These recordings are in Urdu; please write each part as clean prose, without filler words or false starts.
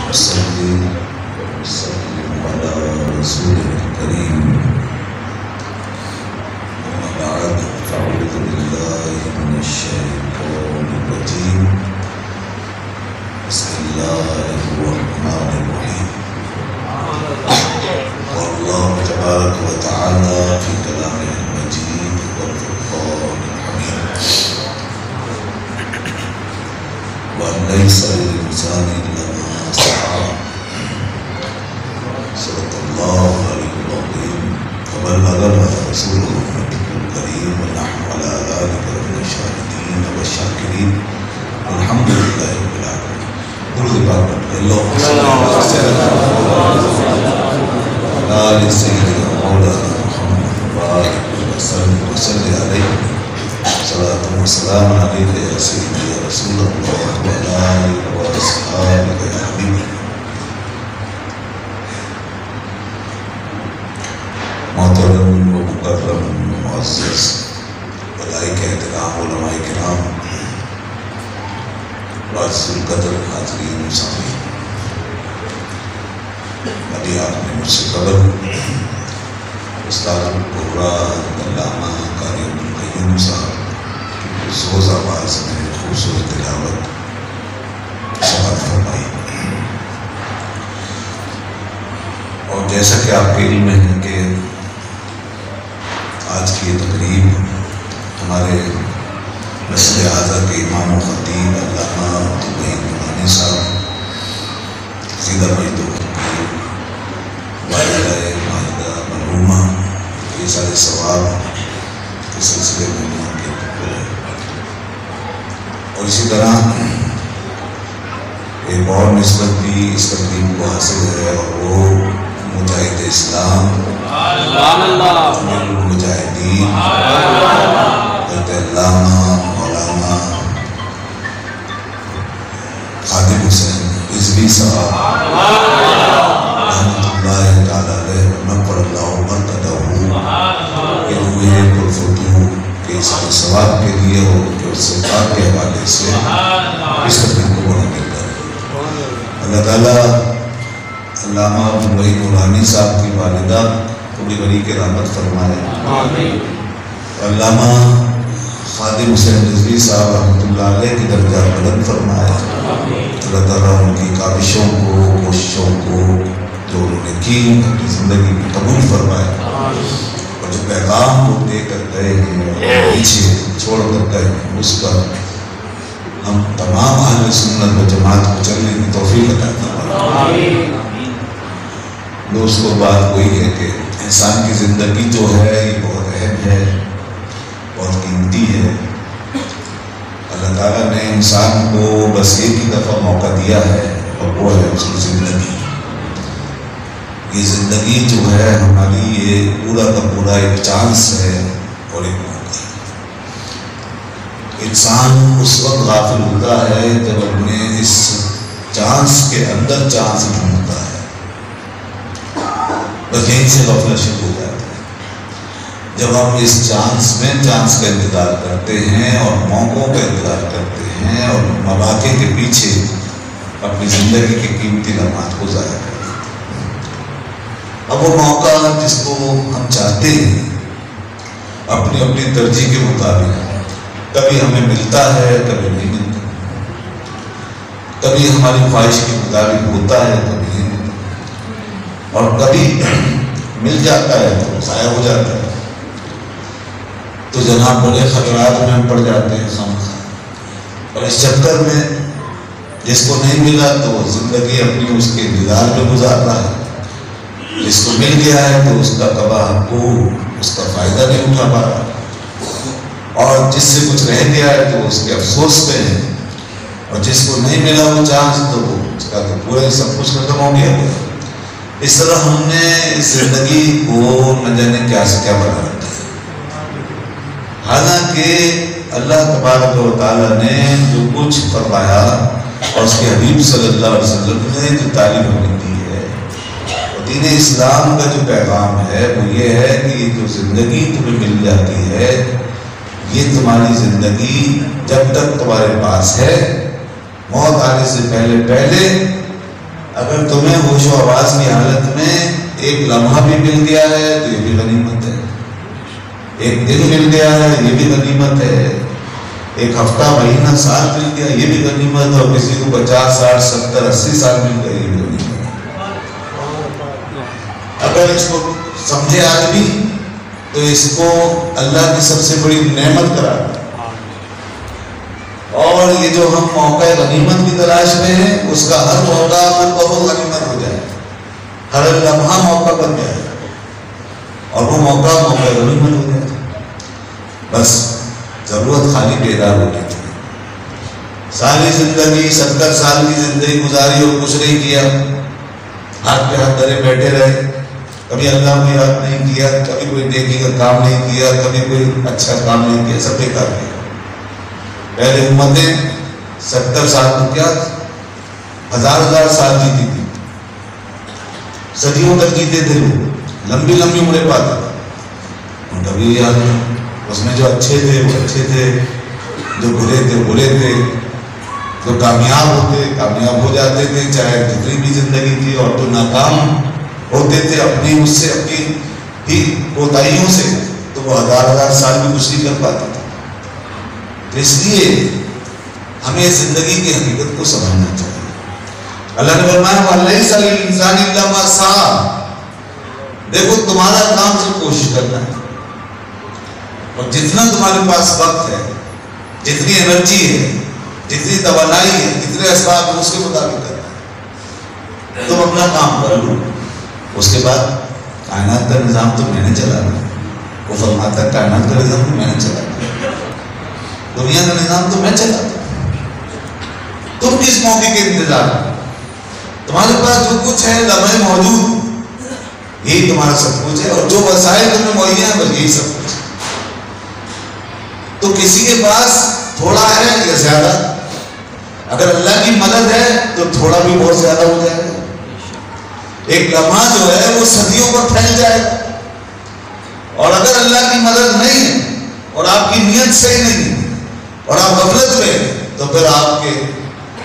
وسلم على رسوله الكريم. أما بعد فأعوذ بالله من الشيطان الرجيم. بسم الله الرحمن الرحيم. والله تبارك وتعالى في كلامه المجيد والفرقان الحميد. وأن ليس للإنسان إلا ما سعى. صدق الله العلي العظيم. فبلغنا رسوله النبي الكريم ونحن على ذلك من الشاهدين والشاكرين والحمد لله رب العالمين. اللهم صل على سيدنا مولانا محمد وبارك وسلم عليه. صلاة وسلام عليك يا سيدي يا رسول الله وعلى آلك وأصحابك يا حبيبي. محترم و مکرم معزز ملائکہ کرام علماء کرام راجز القدر حاضرین و سامعین، ابھی آپ نے مجھ سے قبل استاد القرآن علامہ قاری عبدالقیوم صاحب کی سوز آواز میں خوبصورت تلاوت سماعت فرمائی، اور جیسا کہ آپ کے علم میں ہے کہ آج کی یہ تقریب ہمارے مسجد اعظم کے امام و خطیب علامہ عبدالوحید نورانی صاحب سیدہ مجد کی والدہ ماہدہ مرحومہ یہ سارے ثواب کے سلسلے میں منعقد ہوئے، اور اسی طرح ایک اور نسبت بھی اس تقریب کو حاصل ہے، اور وہ مجاہد اسلام مجاہدین حضرت علامہ مولانا خادم حسین رضوی صاحب رحمۃ اللہ تعالی علیہ ونفع اللہ برکتہ کے ہوئے پرفتو کے سارے ثواب کے لیے اور ان کے استقبال کے حوالے سے اس تقریب کو منعقد کریں۔ اللہ تعالیٰ علامہ عبدالوحید نورانی صاحب کی والدہ پوری بری کے رحمت فرمائے، علامہ خادم حسین رضوی صاحب رحمۃ اللہ علیہ کی درجہ بلند فرمائے، اللہ تعالیٰ ان کی کاوشوں کو کوششوں کو جو انہوں نے کی اپنی زندگی میں قبول فرمائے، اور جو پیغام وہ دے کر گئے ہیں پیچھے چھوڑ کر گئے ہیں اس پر ہم تمام اہل سنت و جماعت کو چلنے کی توفیق عطا فرمائے۔ دوستو، بات وہی ہے کہ انسان کی زندگی جو ہے یہ بہت اہم ہے، بہت قیمتی ہے۔ اللہ تعالیٰ نے انسان کو بس ایک ہی دفعہ موقع دیا ہے، اور وہ ہے اس کی زندگی۔ یہ زندگی جو ہے ہماری یہ پورا کا پورا ایک چانس ہے اور ایک موقع ہے۔ انسان اس وقت غافل ہوتا ہے جب اپنے اس چانس کے اندر چانس ڈھونڈتا ہے، بس یہیں سے غفلت شروع ہو جاتا ہے۔ جب ہم اس چانس میں چانس کا انتظار کرتے ہیں اور موقعوں کا انتظار کرتے ہیں اور مواقع کے پیچھے اپنی زندگی کے قیمتی لمحات کو ضائع کرتے ہیں، اب وہ موقع جس کو ہم چاہتے ہیں اپنی اپنی ترجیح کے مطابق کبھی ہمیں ملتا ہے، کبھی نہیں ملتا، کبھی ہماری خواہش کے مطابق ہوتا ہے، کبھی نہیں ملتا، اور کبھی مل جاتا ہے تو ضائع ہو جاتا ہے، تو جناب بڑے خطرات میں ہم پڑ جاتے ہیں خامخواہ۔ اور اس چکر میں جس کو نہیں ملا تو وہ زندگی اپنی اس کے انتظار میں گزار رہا ہے، جس کو مل گیا ہے تو اس کا کباہ کو اس کا فائدہ نہیں اٹھا پا رہا، اور جس سے کچھ رہ گیا ہے تو اس کے افسوس میں ہے، اور جس کو نہیں ملا وہ چانس تو وہ اس کا تو پورا سب کچھ ختم ہو گیا۔ اس طرح ہم نے اس زندگی کو نہ جانے کیا سے کیا بنا رکھا ہے، حالانکہ اللہ تبارک و تعالیٰ نے جو کچھ فرمایا اور اس کے حبیب صلی اللہ علیہ وسلم نے جو تعلیم ہمیں دی ہے، اور دین اسلام کا جو پیغام ہے وہ یہ ہے کہ یہ جو زندگی تمہیں مل جاتی ہے، یہ تمہاری زندگی جب تک تمہارے پاس ہے، موت آنے سے پہلے پہلے اگر تمہیں ہوش و آواز کی حالت میں ایک لمحہ بھی مل گیا ہے تو یہ بھی غنیمت ہے، ایک دن مل گیا ہے یہ بھی غنیمت ہے، ایک ہفتہ مہینہ سال مل گیا یہ بھی غنیمت ہے، اور کسی کو 50 60 70 80 سال مل گئے یہ بھی غنیمت ہے۔ اگر اس کو سمجھے آدمی تو اس کو اللہ کی سب سے بڑی نعمت قرار دے۔ اور یہ جو ہم موقع غنیمت کی تلاش میں ہیں، اس کا ہر موقع بہت غنیمت ہو جائے، ہر لمحہ موقع بن جائے، اور وہ موقع غنیمت ہو جائے۔ بس ضرورت خالی بیدار ہونے کی۔ ساری زندگی 70 سال کی زندگی گزاری اور کچھ نہیں کیا، ہاتھ پہ ہاتھ دھرے بیٹھے رہے، کبھی اللہ کو یاد نہیں کیا، کبھی کوئی نیکی کا کام نہیں کیا، کبھی کوئی اچھا کام نہیں کیا، سب بیکار کیا۔ پہلے امتیں 70 سال میں کیا 1000 سال جیتی تھی، صدیوں تک جیتے تھے لوگ، لمبی لمبی عمریں پاتے تھے۔ ان کا بھی یاد ہے، اس میں جو اچھے تھے وہ اچھے تھے، جو برے تھے برے تھے، جو کامیاب ہو جاتے تھے چاہے جتنی بھی زندگی تھی، اور جو ناکام ہوتے تھے اپنی ہی کوتاہیوں سے، تو وہ 1000 سال بھی کچھ نہیں کر پاتے تھے۔ تو اس لیے ہمیں زندگی کی حقیقت کو سمجھنا چاہیے۔ اللہ نے فرمایا وَلَيْسَ لِلْإِنسَانِ إِلَّا مَا سَعَىٰ، دیکھو تمہارا کام صرف کوشش کرنا ہے، اور جتنا تمہارے پاس وقت ہے، جتنی انرجی ہے، جتنی توانائی ہے، جتنے اسباب ہیں، اس کے مطابق کرنا ہے۔ تم اپنا کام کر لو، اس کے بعد کائنات کا نظام تو میں نے چلانا، وہ فرماتا ہے کائنات کا نظام تو میں نے چلانا، دنیا کا نظام تو میں چلاتا ہوں، تم کس موقع کے انتظار میں؟ تمہارے پاس جو کچھ ہے لمحے موجود، یہی تمہارا سب کچھ ہے، اور جو وسائل تمہیں مہیا ہیں بس یہی سب کچھ ہے۔ تو کسی کے پاس تھوڑا ہے یا زیادہ، اگر اللہ کی مدد ہے تو تھوڑا بھی بہت زیادہ ہو جائے گا۔ ایک لمحہ جو ہے وہ صدیوں پر پھیل جائے گا، اور اگر اللہ کی مدد نہیں ہے اور آپ کی نیت صحیح نہیں ہے اور آپ غفلت میں، تو پھر آپ کے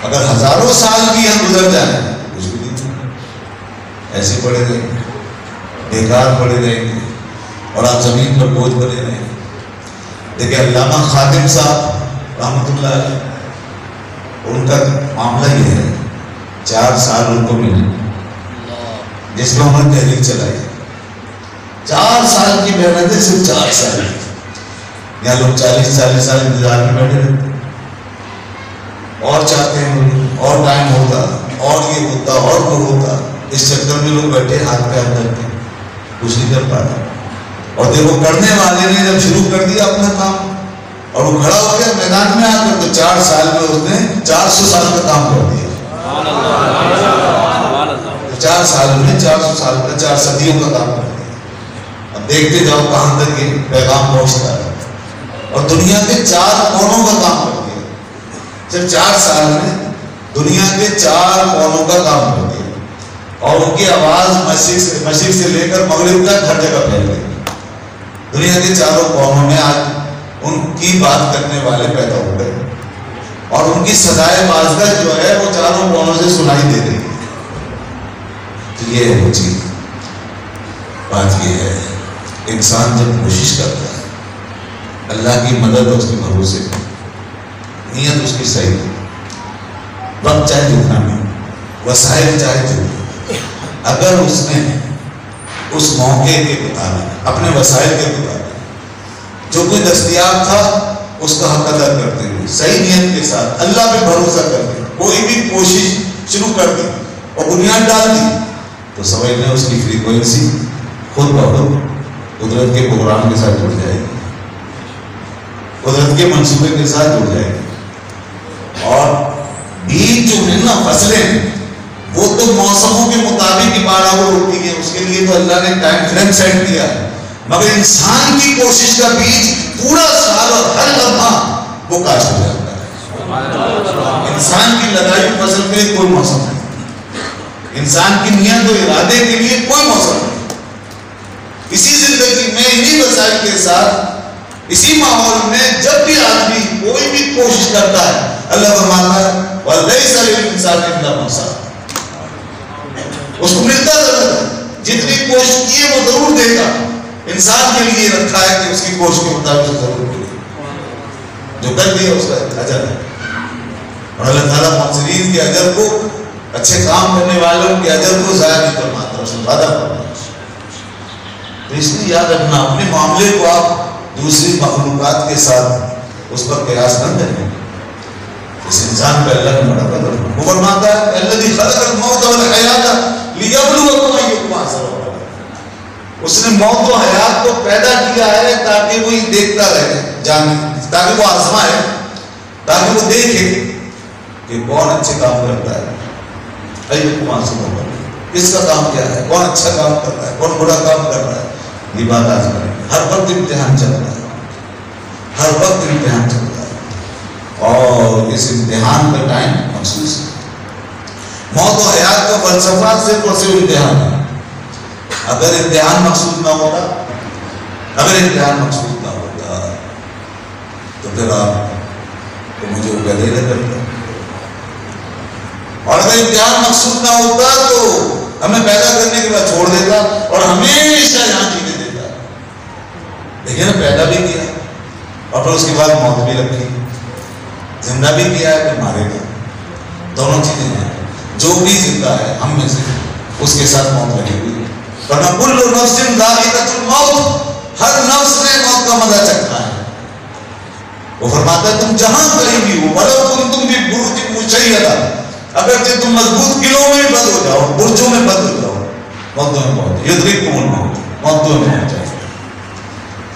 اگر ہزاروں سال بھی یہاں گزر جائیں کچھ بھی نہیں، ایسے پڑے رہیں گے، بیکار پڑے رہیں گے، اور آپ زمین پر بوجھ بنے رہیں گے۔ دیکھیں علامہ خادم صاحب رحمۃ اللہ علیہ، ان کا معاملہ یہ ہے، 4 سال ان کو ملے جس میں انہوں نے تحریک چلائی، 4 سال کی محنت ہے، صرف 4 سال کی۔ یہاں لوگ 40 سال انتظار میں بیٹھے رہتے، اور چاہتے ہیں اور ٹائم ہوتا، اور یہ ہوتا، اور وہ ہوتا، اس چکر میں لوگ بیٹھے ہاتھ پہ ہاتھ رکھتے کچھ نہیں کر پاتے۔ اور دیکھو کرنے والے نے جب شروع کر دیا اپنا کام، اور وہ کھڑا ہو گیا میدان میں آ کر، تو 4 سال میں اس نے 400 سال کا کام کر دیا۔ 4 سال میں 400 سال کا، 4 صدیوں کا کام کر دیا۔ اب دیکھتے جاؤ کہاں تک یہ پیغام پہنچتا ہے، اور دنیا کے 4 کونوں کا کام کر دیا۔ صرف 4 سال میں دنیا کے 4 کونوں کا کام کر دیا، اور ان کی آواز مشرق سے لے کر مغرب تک ہر جگہ پھیل گئی۔ دنیا کے 4 کونوں میں آج ان کی بات کرنے والے پیدا ہو گئے، اور ان کی سزائے بازگشت جو ہے وہ 4 کونوں سے سنائی دے رہی ہے۔ تو یہ ہے وہ چیز، بات یہ ہے انسان جب کوشش کرتا ہے اللہ کی مدد اور اس کے بھروسے، نیت اس کی صحیح ہے، وقت چاہے جتنا بھی، وسائل چاہے جتنا، اگر اس نے اس موقع کے مطابق، اپنے وسائل کے مطابق جو کوئی دستیاب تھا اس کا حق ادا کرتے ہوئے، صحیح نیت کے ساتھ اللہ پہ بھروسہ کرتے، کوئی بھی کوشش شروع کر دی اور بنیاد ڈال دی، تو سمجھ لیں اس کی فریکوینسی خود بخود قدرت کے پروگرام کے ساتھ جڑ جائے گی، قدرت کے منصوبے کے ساتھ جڑ جائے گی۔ اور بیج جو ہے نا، فصلیں، وہ تو موسموں کے مطابق ہی بارہ وہ ہوتی ہیں، اس کے لیے تو اللہ نے ٹائم فریم سیٹ کیا ہے، مگر انسان کی کوشش کا بیج پورا سال اور ہر لمحہ وہ کاشت ہو جاتا ہے۔ انسان کی لگائی فصل کے لیے کوئی موسم نہیں، انسان کی نیت و ارادے کے لیے کوئی موسم نہیں۔ اسی زندگی میں انہی وسائل کے ساتھ، اسی ماحول میں جب بھی آدمی کوئی بھی کوشش کرتا ہے، اللہ فرماتا ہے وَلَيْسَ لِلْإِنسَانِ إِلَّا مَا سَعَىٰ، اس کو ملتا ضرور ہے، جتنی کوشش کی ہے وہ ضرور دے گا. انسان کے لیے رکھا ہے کہ اس کی کوشش کے مطابق ضرور ملے، جو کر دیا اس کا اجر ہے. اور اللہ تعالیٰ محسنین کے اجر کو، اچھے کام کرنے والوں کے اجر کو ضائع نہیں فرماتا، اس میں وعدہ فرماتا. تو اس لیے یاد رکھنا، اپنے معاملے کو آپ دوسری مخلوقات کے ساتھ اس پر قیاس نہ کریں. اس انسان پہ اللہ نے بڑا قدر ہے. وہ فرماتا ہے الذی خلق الموت والحیات لیبلوکم ایکم احسن عملا. اس نے موت و حیات کو پیدا کیا ہے تاکہ وہ دیکھتا رہے، تاکہ وہ آزمائے، تاکہ وہ دیکھے کہ کون اچھے کام کرتا ہے. ایکم احسن عملا، کس کا کام کیا ہے، کون اچھا کام کرتا ہے، کون برا کام کر رہا ہے. یہ بات آزمائے. ہر وقت امتحان چل رہا ہے، ہر وقت امتحان چل رہا ہے، اور اس امتحان کا ٹائم مخصوص ہے. موت و حیات کا فلسفہ صرف اور صرف امتحان ہے. اگر امتحان مقصود نہ ہوتا، اگر امتحان مقصود نہ ہوتا تو پھر آپ تو مجھے وہ گلے نہ کرتا. اور اگر امتحان مقصود نہ ہوتا تو ہمیں پیدا کرنے کے بعد چھوڑ دیتا اور ہمیشہ یہاں جینے دیتا. لیکن پیدا بھی کیا اور پھر اس کے بعد موت بھی رکھی، زندہ بھی کیا ہے پھر مارے گا. دونوں چیزیں ہیں. جو بھی زندہ ہے ہم میں سے اس کے ساتھ موت لگی ہوئی ہے. ورنہ کل نفس ذائقۃ الموت، ہر نفس نے موت کا مزہ چکھنا ہے. وہ فرماتا ہے تم جہاں کہیں بھی ہو، ولو کنتم فی برج مشیدہ، اگرچہ تم مضبوط قلعوں میں بند ہو جاؤ، برجوں میں بند ہو جاؤ، موت میں پہنچ یدرککم الموت، موت میں پہنچ جائے.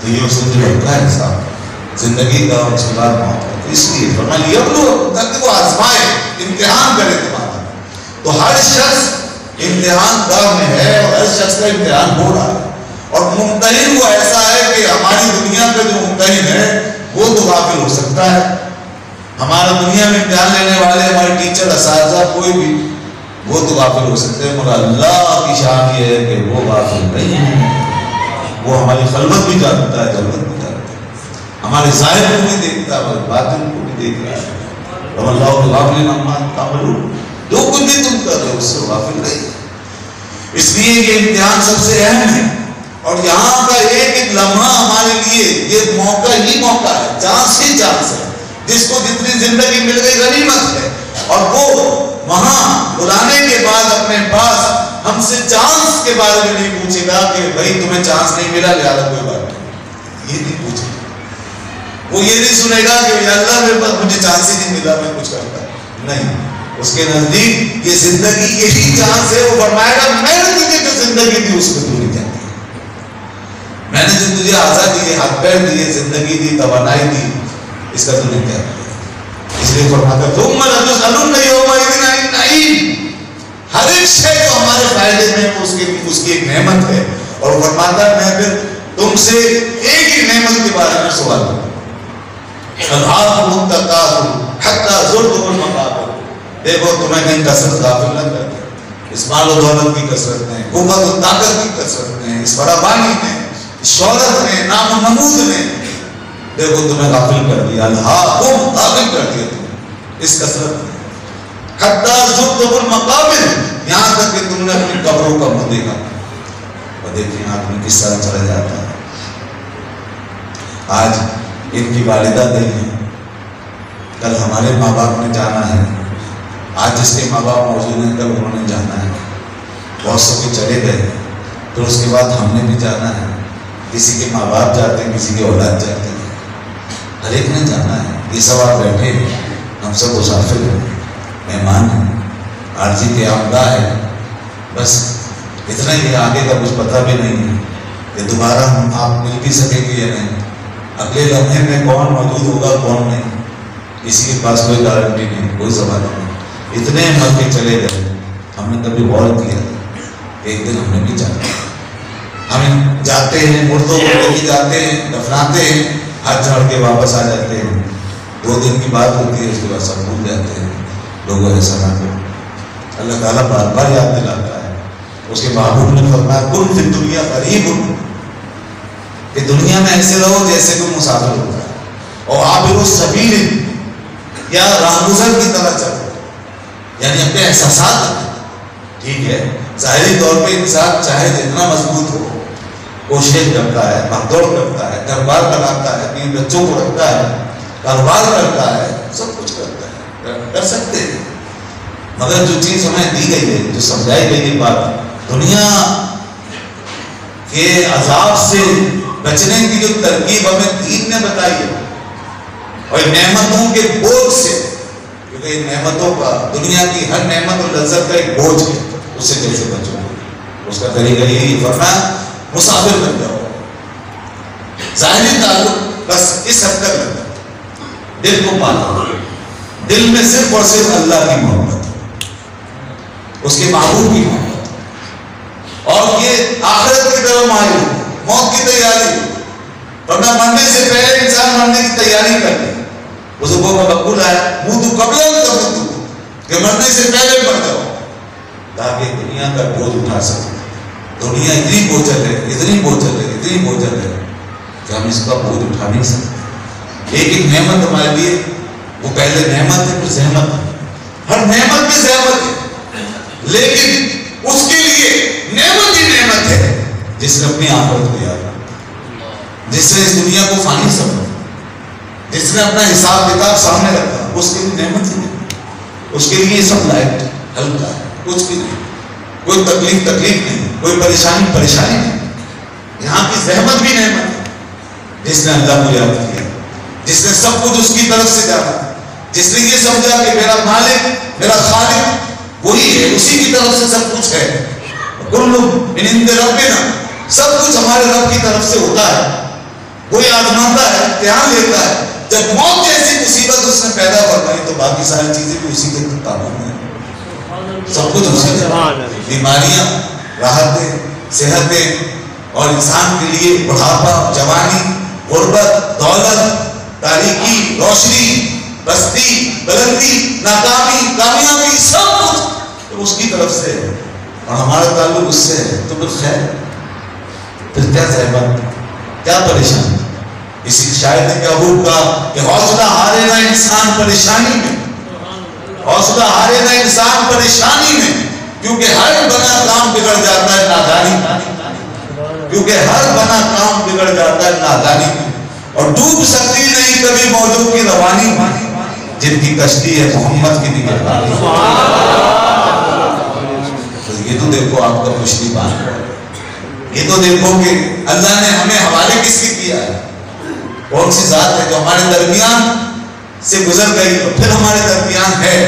تو یہ اس نے جو رکھا ہے حساب زندگی کا اور اس کے بعد موت کا. تو اس لیے فرمایا لیبلوکم، تاکہ وہ آزمائے، امتحان کرے تمہارا. تو ہر شخص امتحان گاہ میں ہے اور ہر شخص کا امتحان ہو رہا ہے. اور ممتحن وہ ایسا ہے کہ ہماری دنیا کا جو ممتحن ہے وہ تو غافل ہو سکتا ہے. ہمارا دنیا میں امتحان لینے والے ہمارے ٹیچر، اساتذہ، کوئی بھی، وہ تو غافل ہو سکتے ہیں، مگر اللہ کی شان یہ ہے کہ وہ غافل نہیں ہے. وہ ہماری خلوت بھی جانتا ہے، جلوت بھی جانتا ہے، ہمارے ظاہر کو بھی دیکھتا ہے، ہمارے باطن کو بھی دیکھ رہا ہے. اللہ غافل عما تعملون، جو کچھ بھی تم کر رہے ہو اس سے غافل نہیں. اس لیے یہ امتحان سب سے اہم ہے. اور یہاں کا ایک ایک لمحہ ہمارے لیے یہ موقع ہی موقع ہے، چانس ہی چانس ہے. جس کو جتنی زندگی مل گئی غنیمت ہے، اور وہ وہاں بلانے کے بعد اپنے پاس ہم سے چانس کے بارے میں نہیں پوچھے گا کہ بھائی تمہیں چانس نہیں ملا لہٰذا کوئی بات نہیں. یہ نہیں پوچھے گا. وہ یہ نہیں سنے گا کہ اللہ میرے پاس مجھے چانس ہی نہیں ملا، میں کچھ کرتا نہیں. اس کے نزدیک یہ زندگی یہی چانس ہے. وہ فرمائے گا میں نے تجھے جو زندگی دی اس میں تو نہیں جاتی، میں نے جو تجھے آزادی دی، ہاتھ پیر دیے، زندگی دی، توانائی دی، اس کا تو نہیں کیا. اس لیے فرماتا ثم لتسألن یومئذ عن النعیم. ہر ایک شے جو ہمارے فائدے میں اس کی ایک نعمت ہے. اور فرماتا ہے میں پھر تم سے ایک ہی نعمت کے بارے میں سوال کروں. الہاکم التکاثر حتی زرتم المقابر. دیکھو تمہیں کہیں کثرت غافل نہ کر دے. اس مال و دولت کی کثرت نے، قوت و طاقت کی کثرت نے، اس فراوانی نے، اس شہرت نے، نام و نمود نے، دیکھو تمہیں غافل کر دیا. الہاکم، غافل کر دیا تمہیں اس کثرت نے. حتی زرتم المقابر، یہاں تک کہ تم نے اپنی قبروں کا منہ دیکھا. اور دیکھیں آدمی کس طرح چلا جاتا ہے. آج ان کی والدہ گئی ہیں، کل ہمارے ماں باپ نے جانا ہے. آج جس کے ماں باپ موجود ہیں کل انہوں نے جانا ہے. بہت سے کوئی چلے گئے، پھر اس کے بعد ہم نے بھی جانا ہے. کسی کے ماں باپ جاتے ہیں، کسی کے اولاد جاتے ہیں، ہر ایک نے جانا ہے. یہ سب آپ بیٹھے ہیں، ہم سب مسافر ہیں، مہمان ہیں، عارضی قیامگاہ ہے. بس اتنا ہی، آگے کا کچھ پتہ بھی نہیں ہے کہ دوبارہ ہم آپ مل بھی سکیں گے یا نہیں. اگلے لمحے میں کون موجود ہوگا کون نہیں، کسی کے پاس کوئی گارنٹی نہیں، کوئی ضمانت نہیں. اتنے مر کے چلے گئے. ہم نے کبھی غور کیا ایک دن ہم نے بھی جانا. ہم جاتے ہیں، مردوں کو لے کے جاتے ہیں، دفناتے ہیں، ہاتھ جھاڑ کے واپس آ جاتے ہیں. 2 دن کی بات ہوتی ہے، اس کے بعد سب بھول جاتے ہیں. لوگوں ایسا نہ کرو. اللہ تعالیٰ بار بار یاد دلاتا ہے. اس کے محبوب نے فرمایا کن فی الدنیا غریب، کہ دنیا میں ایسے رہو جیسے کوئی مسافر ہوتا ہے، اور عابر السبیل، یا راہگزر کی طرح چلو. یعنی اپنے احساسات ٹھیک ہے، ظاہری طور پہ انسان چاہے جتنا مضبوط ہو، کوشش کرتا ہے، بھگدوڑ کرتا ہے، گھر بار بناتا ہے، اپنے بچوں کو رکھتا ہے، کاروبار کرتا ہے، سب کچھ کرتا ہے، کر سکتے ہیں، مگر جو چیز ہمیں دی گئی ہے، جو سمجھائی گئی ہے بات، دنیا کے عذاب سے بچنے کی جو ترکیب ہمیں دین نے بتائی ہے، اور نعمتوں کے بوجھ سے، کیونکہ ان نعمتوں کا، دنیا کی ہر نعمت اور لذت کا ایک بوجھ ہے، اس سے کیسے بچو؟ اس کا طریقہ یہی فرمایا مسافر بن جاؤ، ظاہری تعلق بس اس حد تک لگتا ہے، دل کو پانا، دل میں صرف اور صرف اللہ کی محبت، اس کے محبوب کی محبت، اور یہ آخرت کی طرف مائل، موت کی تیاری، ورنہ مرنے سے پہلے انسان مرنے کی تیاری کر لے، بزرگوں کا مقول ہے موتو قبل ان تموتو، کہ مرنے سے پہلے مر جاؤ، تاکہ دنیا کا بوجھ اٹھا سکے۔ دنیا اتنی بوجھل ہے، اتنی بوجھل ہے، اتنی بوجھل ہے کہ ہم اس کا بوجھ اٹھا نہیں سکتے۔ ایک ایک نعمت ہمارے لیے، وہ پہلے نعمت ہے پھر زحمت ہے، ہر نعمت کی زحمت ہے، لیکن اس کے لیے نعمت ہی نعمت ہے جس نے اپنی آخرت کو یاد رکھا، جس نے اس دنیا کو فانی سمجھا، جس نے اپنا حساب کتاب سامنے رکھا، اس کے لیے نعمت ہی نہیں، اس کے لیے سب لائٹ ہلکا ہے، کچھ بھی نہیں، کوئی تکلیف نہیں، کوئی پریشانی نہیں، یہاں کی زحمت بھی نعمت ہے، جس نے اللہ کو یاد کیا، جس نے سب کچھ اس کی طرف سے جانا، جس نے یہ سمجھا کہ میرا مالک، میرا خالق وہی ہے، اسی کی طرف سے سب کچھ ہے، کل من عند ربنا، سب کچھ ہمارے رب کی طرف سے ہوتا ہے، کوئی آزماتا ہے، امتحان لیتا ہے، جب موت جیسی مصیبت اس نے پیدا فرمائی تو باقی ساری چیزیں بھی اسی کے قابو میں ہیں، سب کچھ اسی کے، بیماریاں، راحتیں، صحتیں، اور انسان کے لیے بڑھاپا، جوانی، غربت، دولت، تاریکی، روشنی، بستی، بلندی، ناکامی، کامیابی، سب کچھ اس کی طرف سے ہے، اور ہمارا تعلق اس سے ہے، تو پھر خیر، پھر کیا زحمت، کیا پریشانی؟ اسی شاعر نے کیا خوب کہا کہ حوصلہ ہارے نہ انسان پریشانی میں، حوصلہ ہارے نہ انسان پریشانی میں، کیونکہ ہر بنا کام بگڑ جاتا ہے نادانی، کیونکہ ہر بنا کام بگڑ جاتا ہے نادانی میں، اور ڈوب سکتی نہیں کبھی موجوں کی روانی، جن کی کشتی ہے محمد کی نگہبانی۔ تو یہ تو دیکھو آپ کا پشتی بان، یہ تو دیکھو کہ اللہ نے ہمیں حوالے کس کی کیا ہے، کون سی ذات ہے جو ہمارے درمیان سے گزر گئی اور پھر ہمارے درمیان ہے،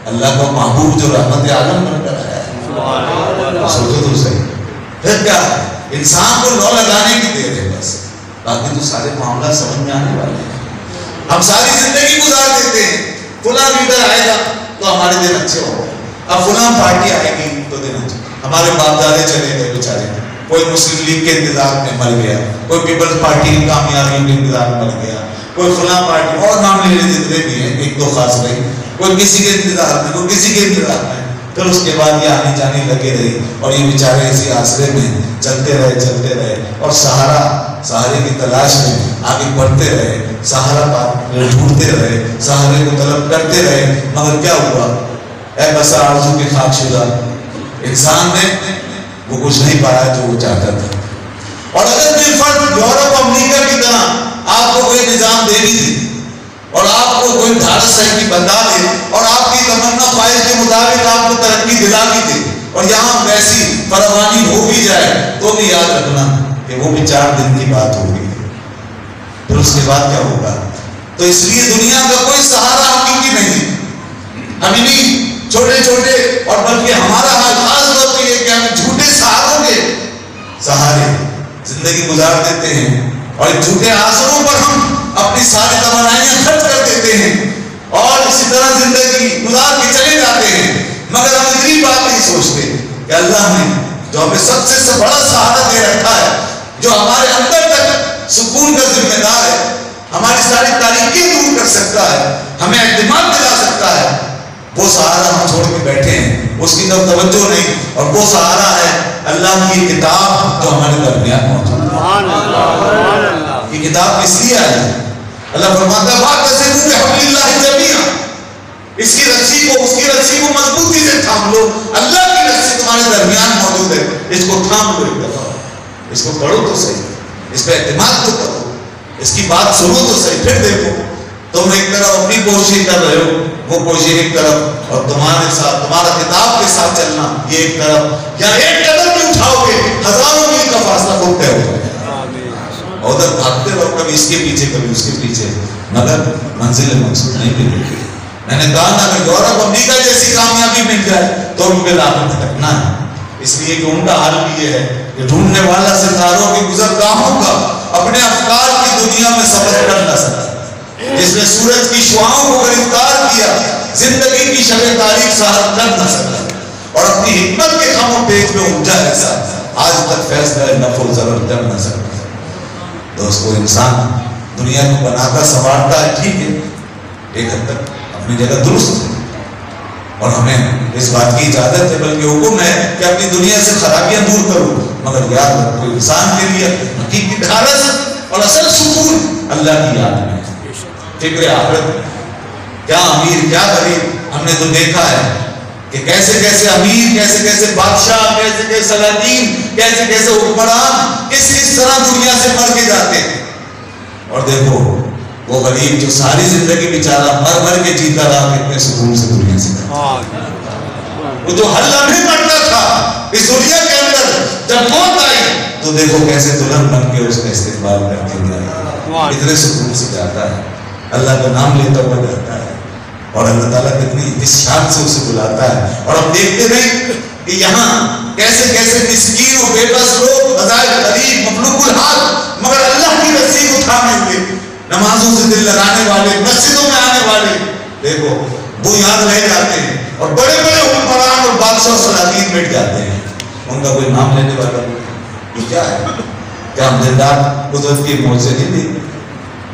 اللہ کا محبوب جو رحمت عالم بن کر آیا ہے۔ سوچو تو صحیح، پھر کیا ہے، انسان کو لو لگانے کی دیر ہے بس، باقی تو سارے معاملات سمجھ میں آنے والے ہیں۔ ہم ساری زندگی گزار دیتے ہیں، فلاں لیڈر آئے گا تو ہمارے دن اچھے ہو گئے، اب فلاں پارٹی آئے گی تو دن اچھے، ہمارے باپ دادے چلے گئے بیچارے، کوئی مسلم لیگ کے انتظار میں مر گیا، کوئی پیپلز پارٹی کی کامیابی کے انتظار میں مر گیا، کوئی فلاں پارٹی، اور نام لینے جتنے بھی ہیں ایک دو خاص رہی، کوئی کسی کے انتظار میں، کوئی کسی کے انتظار میں، پھر اس کے بعد یہ آنے جانے لگے رہی، اور یہ بیچارے اسی آسرے میں چلتے رہے، اور سہارے کی تلاش میں آگے بڑھتے رہے، سہارا ڈھونڈتے رہے، سہارے کو طلب کرتے رہے، مگر کیا ہوا؟ اے بسا آرزو کے خاک شدہ، انسان نے وہ کچھ نہیں پایا جو وہ چاہتا تھا۔ اور اگر بالفرض یورپ امریکہ کی طرح آپ کو کوئی نظام دے بھی دے، اور آپ کو کوئی دھارس ہے کہ بتا دے، اور آپ کی تمنا خواہش کے مطابق آپ کو ترقی دلا بھی دے، اور یہاں ویسی فراوانی ہو بھی جائے، تو بھی یاد رکھنا کہ وہ بھی 4 دن کی بات ہوگی، پھر اس کے بعد کیا ہوگا؟ تو اس لیے دنیا کا کوئی سہارا حقیقی نہیں، ہم انہیں چھوٹے چھوٹے، اور بلکہ ہمارا حال خاص طور پہ یہ کہ ہم جھوٹے سہاروں کے سہارے زندگی گزار دیتے ہیں، اور جھوٹے آسروں پر ہم اپنی ساری توانائیاں خرچ کر دیتے ہیں، اور اسی طرح زندگی گزار کے چلے جاتے ہیں، مگر ہم اتنی بات نہیں سوچتے کہ اللہ نے جو ہمیں سب سے بڑا سہارا دے رکھا ہے، جو ہمارے اندر تک سکون کا ذمہ دار ہے، ہماری ساری تاریکیاں دور کر سکتا ہے، ہمیں اعتماد دلا سکتا ہے، وہ سہارا ہم چھوڑ کے بیٹھے ہیں، اس کی طرف توجہ نہیں، اور وہ سہارا ہے اللہ کی کتاب جو ہمارے درمیان موجود ہے۔ یہ کتاب کس لیے آئی ہے؟ اللہ فرماتا ہے وَاعْتَصِمُوا بِحَبْلِ اللَّهِ جَمِيعًا، اس کی رسی کو مضبوطی سے تھام لو، اللہ کی رسی کو اس کو تھام لو ایک دفعہ، اس کو پڑھو تو صحیح، اس پہ اعتماد تو کرو، اس کی بات سنو تو صحیح، پھر دیکھو تم ایک طرف اپنی کوشش کر رہے ہو، وہ کوشش ایک طرف، اور تمہارے ساتھ تمہارا کتاب کے ساتھ چلنا یہ ایک طرف، یا ایک قدم بھی اٹھاؤ گے ہزاروں میل کا فاصلہ خود طے ہو جائے گا، اور ادھر بھاگتے رہو کبھی اس کے پیچھے کبھی اس کے پیچھے، مگر منزل مقصود نہیں ملے گی۔ میں نے کہا نا کہ یورپ امریکہ جیسی کامیابی مل جائے تو ان پہ لاکھ بھٹکنا ہے، اس لیے کہ ان کا حال بھی یہ ہے کہ ڈھونڈنے والا ستاروں کی گزرگاہوں کا اپنے افکار کی دنیا میں سفر کر نہ سکا، جس نے سورج کی شعاؤں کو گرفتار کیا زندگی کی شب تاریخ سہر کر نہ سکا، اور اپنی حکمت کے خم و پیچ میں الجھا ایسا آج تک فیصلہ نفع و ضرر کر نہ سکا۔ دوستو انسان دنیا کو بناتا سنوارتا ہے، ٹھیک ہے، ایک حد تک اپنی جگہ درست ہے، اور ہمیں اس بات کی اجازت ہے بلکہ حکم ہے کہ اپنی دنیا سے خرابیاں دور کرو، مگر یاد رکھو انسان کے لیے حقیقی ڈھارس اور اصل سکون اللہ کی یاد میں، فکر آخرت۔ کیا امیر کیا غریب، ہم نے تو دیکھا ہے کہ کیسے کیسے امیر، کیسے کیسے بادشاہ، کیسے کیسے سلاطین، کیسے کیسے حکمران کس طرح دنیا سے مر کے جاتے ہیں، اور دیکھو وہ غریب جو ساری زندگی بیچارہ مر مر کے جیتا رہا کتنے سکون سے دنیا سے گیا، وہ جو ہر لمحے مرتا تھا اس دنیا کے اندر، جب موت آئی تو دیکھو کیسے دلہن بن کے اس کا استقبال کرتے ہوئے اتنے سکون سے جاتا ہے، اللہ کا نام لیتا ہوا جاتا ہے، اور اللہ تعالیٰ کتنی اس شان سے اسے بلاتا ہے۔ اور ہم دیکھتے نہیں کہ یہاں کیسے کیسے مسکین و بے بس لوگ بظاہر غریب مخلوق الحال مگر اللہ کی رسی اٹھانے ہوئے، نمازوں سے دل لگانے والے، مسجدوں میں آنے والے، دیکھو وہ یاد رہ جاتے ہیں، اور بڑے بڑے حکمران اور بادشاہ و سلاطین مٹ جاتے ہیں، ان کا کوئی نام لینے والا یہ کیا ہے؟ کیا ہم دلدار قدرت کی موت سے نہیں دیکھتے؟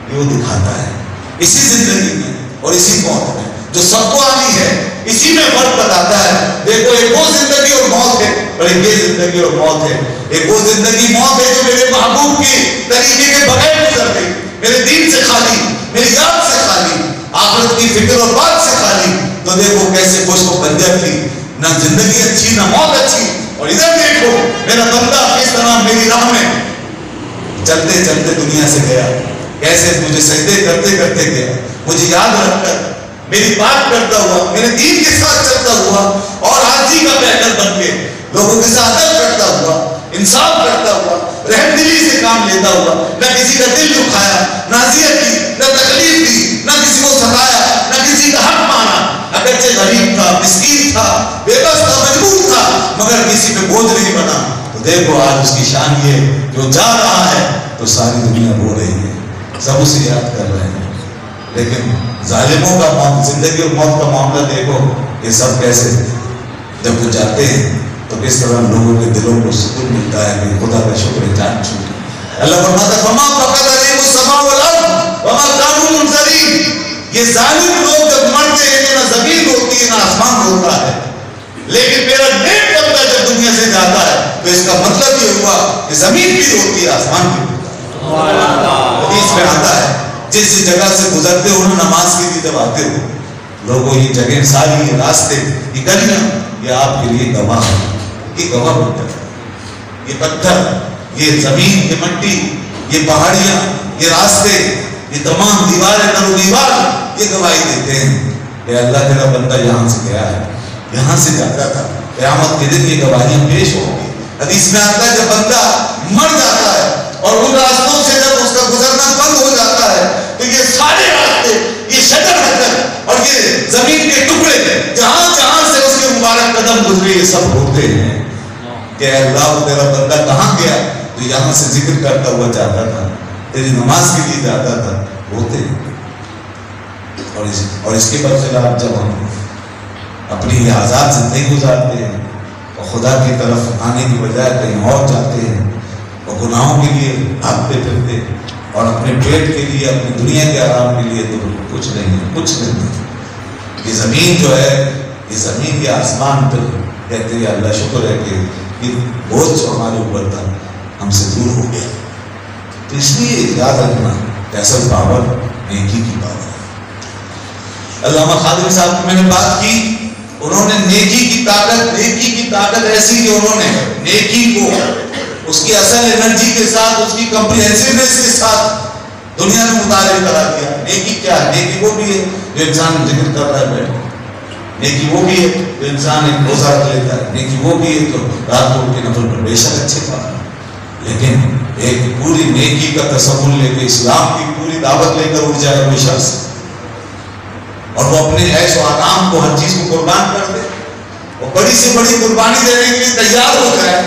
یہ وہ دکھاتا ہے اسی زندگی میں اور اسی موت میں جو سب کو آنی ہے، اسی میں فرق بتاتا ہے۔ دیکھو ایک وہ زندگی اور موت ہے، اور ایک یہ زندگی اور موت ہے۔ ایک وہ زندگی موت ہے جو میرے محبوب کے طریقے کے بغیر گزر گئی، میرے دین سے خالی، میری یاد سے خالی، آخرت کی فکر اور بات سے خالی، تو دیکھو کیسے خوش و بنجر تھی، نہ زندگی اچھی نہ موت اچھی، اور ادھر دیکھو میرا بندہ کس طرح میری راہ میں چلتے چلتے دنیا سے گیا، کیسے مجھے سجدے کرتے کرتے گیا، مجھے یاد رکھ کر میری بات کرتا ہوا، میرے دین کے ساتھ چلتا ہوا، اور عاجزی کا پیکر بن کے لوگوں کے ساتھ عدل کرتا ہوا، انصاف کرتا ہوا، رحم دلی سے کام لیتا ہوا، نہ کسی کا دل دکھایا، نہ اذیت دی، نہ تکلیف دی، نہ کسی کو ستایا، نہ کسی کا حق مانا، اگرچہ غریب تھا، مسکین تھا، بے بس تھا، مجبور تھا، مگر کسی پہ بوجھ نہیں بنا۔ تو دیکھو آج اس کی شان یہ جو جا رہا ہے تو ساری دنیا رو رہی ہے، سب اسے یاد کر رہے ہیں، لیکن ظالموں کا موت، زندگی اور موت کا معاملہ دیکھو، یہ سب کیسے جب وہ جاتے ہیں تو کس طرح لوگوں کے دلوں کو سکون ملتا ہے کہ خدا کا شکر ہے جان چھوٹی۔ اللہ فرماتا ہے فما فقد علیہم السماء والارض وما كانوا منظرین، یہ ظالم لوگ جب مرتے ہیں تو نہ زمین ہوتی ہے نہ آسمان ہوتا ہے، لیکن میرا نیک بندہ جب دنیا سے جاتا ہے تو اس کا مطلب یہ ہوا کہ زمین بھی ہوتی ہے آسمان بھی ہوتا ہے۔ حدیث میں آتا ہے جس جگہ سے گزرتے ہو نا نماز کے لیے جب آتے ہو، لوگوں یہ جگہ ساری، یہ راستے، یہ گلیاں، یہ آپ کے لیے گواہ ہے، یہ گواہ ہوتا ہے، یہ پتھر، یہ زمین، یہ مٹی، یہ پہاڑیاں، یہ راستے، یہ تمام دیواریں، در و دیوار یہ گواہی دیتے ہیں کہ اللہ تیرا بندہ یہاں سے گیا ہے، یہاں سے جاتا تھا۔ قیامت کے دن یہ گواہیاں پیش ہوگی۔ حدیث میں آتا ہے جب بندہ مر جاتا ہے اور ان راستوں سے جب اس کا گزرنا بند ہو جاتا ہے تو یہ سارے راستے، یہ شجر حجر اور یہ زمین کے ٹکڑے جہاں جہاں سے اس کے مبارک قدم گزرے یہ سب ہوتے ہیں کہ اللہ تیرا بندہ کہاں گیا، تو یہاں سے ذکر کرتا ہوا جاتا تھا، تیری نماز کے لیے جاتا تھا، ہوتے ہیں۔ اور اس کے برخلاف جب ہم اپنی یہ آزاد زندگی گزارتے ہیں اور خدا کی طرف آنے کی بجائے کہیں اور جاتے ہیں اور گناہوں کے لیے بھاگتے پھرتے اور اپنے پیٹ کے لیے، اپنی دنیا کے آرام کے لیے، تو کچھ نہیں ہے، کچھ نہیں ہے۔ یہ زمین جو ہے، یہ زمین، یہ آسمان پہ کہتے ہیں اللہ شکر ہے کہ یہ بوجھ جو ہمارے اوپر تھا ہم سے دور ہو گیا۔ تو اس لیے یاد رکھنا کہ اصل پاور نیکی کی پاور ہے۔ علامہ خادری صاحب کی میں نے بات کی، انہوں نے نیکی کی طاقت ایسی کہ انہوں نے نیکی کو اس کی اصل انرجی کے ساتھ، اس کی کمپریہنسونیس کے ساتھ دنیا میں متعارف کرا دیا۔ نیکی کیا ہے؟ نیکی وہ بھی ہے جو انسان ذکر کر رہا ہے بیٹھ، نیکی وہ بھی ہے جو انسان ایک روزہ رکھ لیتا ہے، نیکی وہ بھی ہے تو رات کو کے نفل پر بے شک اچھے بات ہے، لیکن ایک پوری نیکی کا تصور لے کے اسلام کی پوری دعوت لے کر اٹھ جائے کوئی شخص اور وہ اپنے عیش و آرام کو، ہر چیز کو قربان کر دے، وہ بڑی سے بڑی قربانی دینے کے لیے تیار ہو جائے،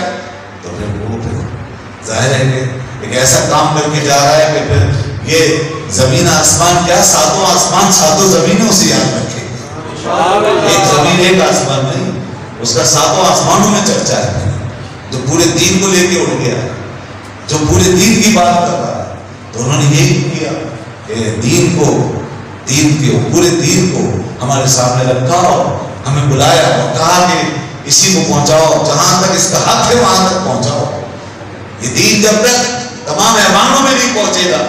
تو پھر وہ ظاہر ہے کہ ایک ایسا کام کر کے جا رہا ہے کہ پھر یہ زمین آسمان کیا، ساتوں آسمان ساتوں زمینوں سے یاد رکھے، ایک زمین ایک آسمان نہیں، اس کا ساتوں آسمانوں میں چرچا ہے، جو پورے دین کو لے کے اٹھ گیا ہے، جو پورے دین کی بات کر رہا ہے، تو انہوں نے یہی کیا کہ پورے دین کو ہمارے سامنے رکھا اور ہمیں بلایا اور کہا کہ اسی کو پہنچاؤ، جہاں تک اس کا حق ہے وہاں تک پہنچاؤ۔ یہ دین جب تک تمام ایوانوں میں نہیں پہنچے گا،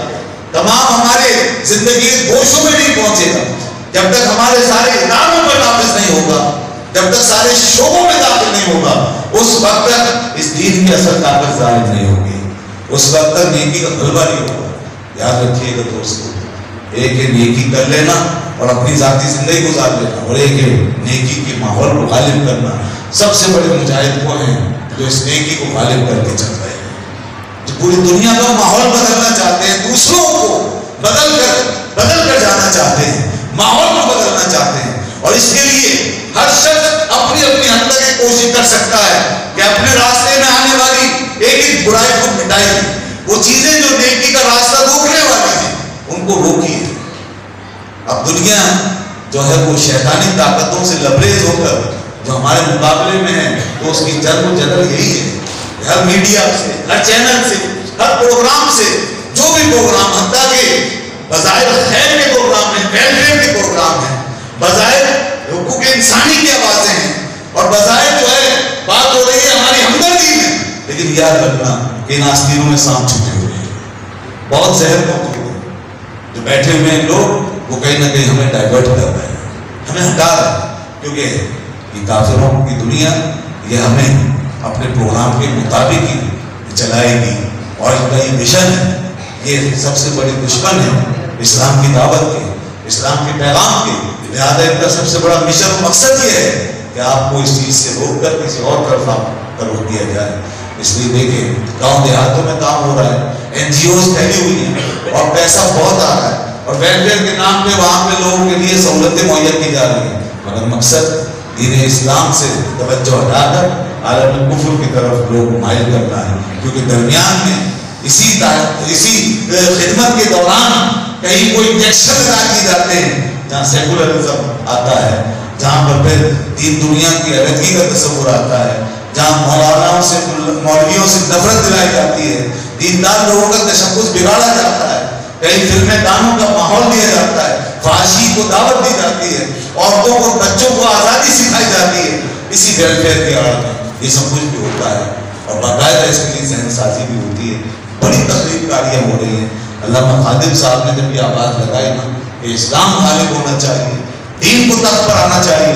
تمام ہمارے زندگی کے گوشوں میں نہیں پہنچے گا، جب تک ہمارے سارے اداروں پر نافذ نہیں ہوگا، جب تک سارے شعبوں میں داخل نہیں ہوگا، اس وقت تک اس دین کی اصل طاقت ظاہر نہیں ہوگی، اس وقت تک نیکی کا غلبہ نہیں ہوگا۔ یاد رکھیے گا دوستو، ایک ہے نیکی کر لینا اور اپنی ذاتی زندگی گزار لینا، اور ایک ہے نیکی کے ماحول کو غالب کرنا۔ سب سے بڑے مجاہد وہ ہیں جو اس نیکی کو غالب کر کے چل رہے ہیں، جو پوری دنیا کا ماحول بدلنا چاہتے ہیں، دوسروں کو بدل کر جانا چاہتے ہیں، ماحول کو بدلنا چاہتے ہیں، اور اس کے لیے ہر شخص اپنی حد تک یہ کوشش کر سکتا ہے کہ اپنے راستے میں آنے والی ایک برائی کو مٹائے، وہ چیزیں جو نیکی کا راستہ روکنے والی ہیں ان کو روکیے۔ اب دنیا جو ہے وہ شیطانی طاقتوں سے لبریز ہو کر جو ہمارے مقابلے میں ہے، تو اس کی جد و جہل یہی ہے، ہر میڈیا سے، ہر چینل سے، ہر پروگرام سے، جو بھی پروگرام، حتیٰ کہ بظاہر خیر کے پروگرام ہیں، ویلفیئر کے پروگرام ہیں، بظاہر حقوق انسانی کی آوازیں ہیں، اور بظاہر جو ہے بات ہو رہی ہے ہماری ہمدردی میں، لیکن یاد رکھنا کہ ان آستینوں میں سانپ چھپے ہوئے ہیں، بہت زہر موجود ہے، جو بیٹھے ہوئے ہیں لوگ وہ کہیں نہ کہیں ہمیں ڈائیورٹ کر رہے ہیں، ہمیں ہٹا رہے ہیں، کیونکہ یہ کافروں کی دنیا یہ ہمیں اپنے پروگرام کے مطابق ہی چلائے گی، اور ان کا یہ مشن ہے، یہ سب سے بڑے دشمن ہے اسلام کی دعوت کے، اسلام کے پیغام کے، لہٰذا ان کا سب سے بڑا مشن و مقصد یہ ہے کہ آپ کو اس چیز سے روک کر کسی اور طرف آپ روک دیا جائے۔ اس لیے دیکھیں گاؤں دیہاتوں میں کام ہو رہا ہے، NGOs پھیلی ہوئی ہیں اور پیسہ بہت آ رہا ہے، اور ویلفیئر کے نام پہ وہاں پہ لوگوں کے لیے سہولتیں مہیا کی جا رہی ہیں، مگر مقصد دین اسلام سے توجہ ہٹا کر عالم کفر کی طرف لوگ مائل کرنا ہے، کیونکہ درمیان میں اسی خدمت کے دوران کہیں کوئی انجیکشن لگا دیے جاتے ہیں جہاں سیکولرزم آتا ہے، جہاں پر پھر دین دنیا کی علیحدگی کا تصور آتا ہے، جہاں مولویوں سے نفرت دلائی جاتی ہے، دیندار لوگوں کا تشخص بگاڑا جاتا ہے، کئی فلمیں دانوں کا ماحول دیا جاتا ہے، فحاشی کو دعوت دی جاتی ہے، عورتوں کو بچوں کو آزادی سکھائی جاتی ہے، اسی ویلفیئر کے آڑ میں یہ سب کچھ بھی ہوتا ہے، اور باقاعدہ اس کے لیے ذہن سازی بھی ہوتی ہے، بڑی تقریب کاریاں ہو رہی ہیں۔ علامہ خادم صاحب نے جب یہ آواز لگائی نا کہ اسلام غالب ہونا چاہیے، دین کو تخت پر آنا چاہیے،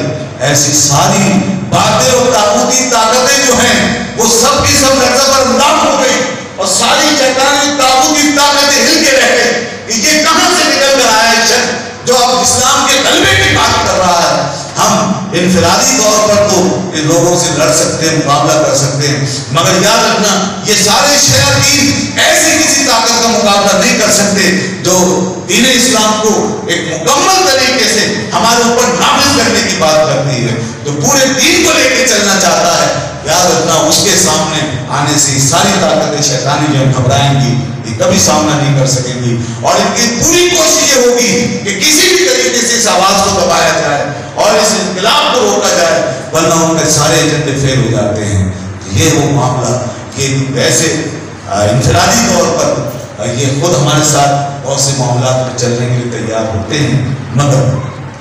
ایسی ساری باتیں اور طاقتی طاقتیں جو ہیں وہ سب کی سب لرزہ پر اندام ہو گئی، اور ساری شیطانی طاقتی طاقتیں ہل کے رہ گئی کہ یہ کہاں سے نکل کر آیا ہے شخص جو اب اسلام کے غلبے کی بات کر رہا ہے۔ ہم انفرادی طور پر تو ان لوگوں سے لڑ سکتے ہیں، مقابلہ کر سکتے ہیں، مگر یاد رکھنا یہ سارے شیاطین ایسی کسی طاقت کا مقابلہ نہیں کر سکتے جو دین اسلام کو ایک مکمل طریقے سے ہمارے اوپر نافذ کرنے کی بات کرتی ہے، جو پورے دین کو لے کے چلنا چاہتا ہے۔ یاد رکھنا اس کے سامنے آنے سے ساری طاقتیں شیطانی جو گھبرائیں گی، یہ کبھی سامنا نہیں کر سکیں گی، اور ان کی پوری کوشش یہ ہوگی کہ کسی بھی طریقے سے اس آواز کو دبایا جائے اور اس انقلاب کو روکا جائے، ورنہ ان کے سارے ایجنڈے فیل ہو جاتے ہیں۔ یہ وہ معاملہ، یہ ویسے انفرادی طور پر یہ خود ہمارے ساتھ بہت سے معاملات میں چلنے کے لیے تیار ہوتے ہیں، مگر